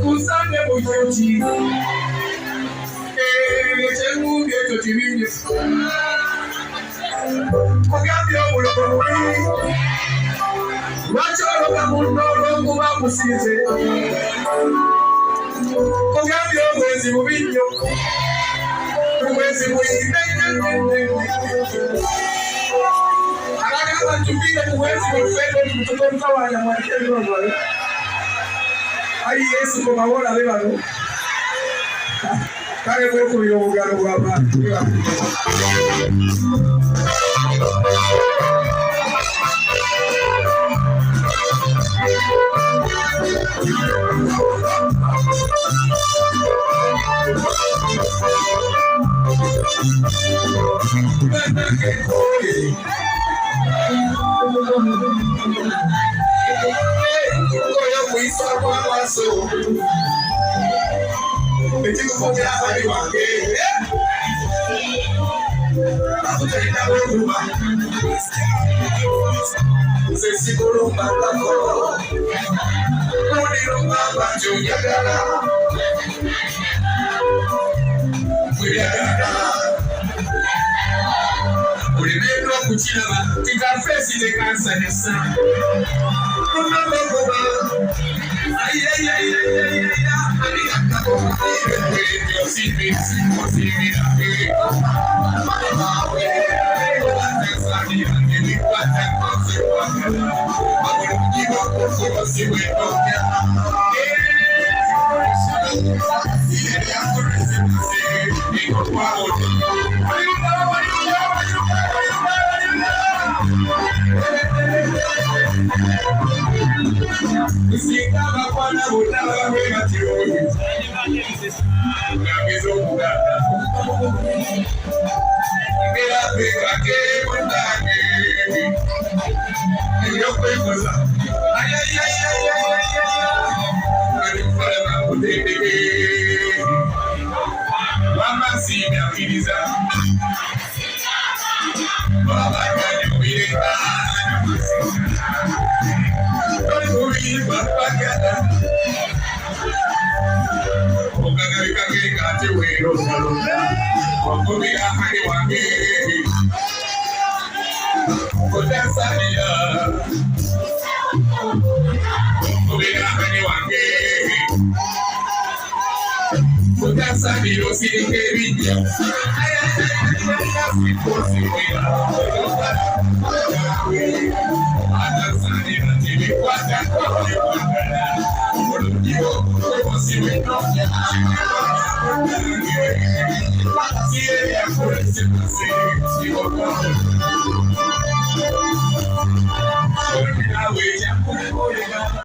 Kusange bujuti chengubye totibinye kugambye obulokoli lwakyologa munnolo kuba kusize kugambye obwezi bubi nnyo obwezi buyimbe abagamba tubire mu bwezi bwefeeto tutomukawanya mwakeeroolwale ayi Yesu kubawola be bano kale bwekubira obugalo bw'abantu ekikufogera abali wange akutalina bwekuba nze sikulumbangako unirungamba nti onjagala bwebyagala ulimeedwa okukiraba tikafeesi tekansanyusa unamokuba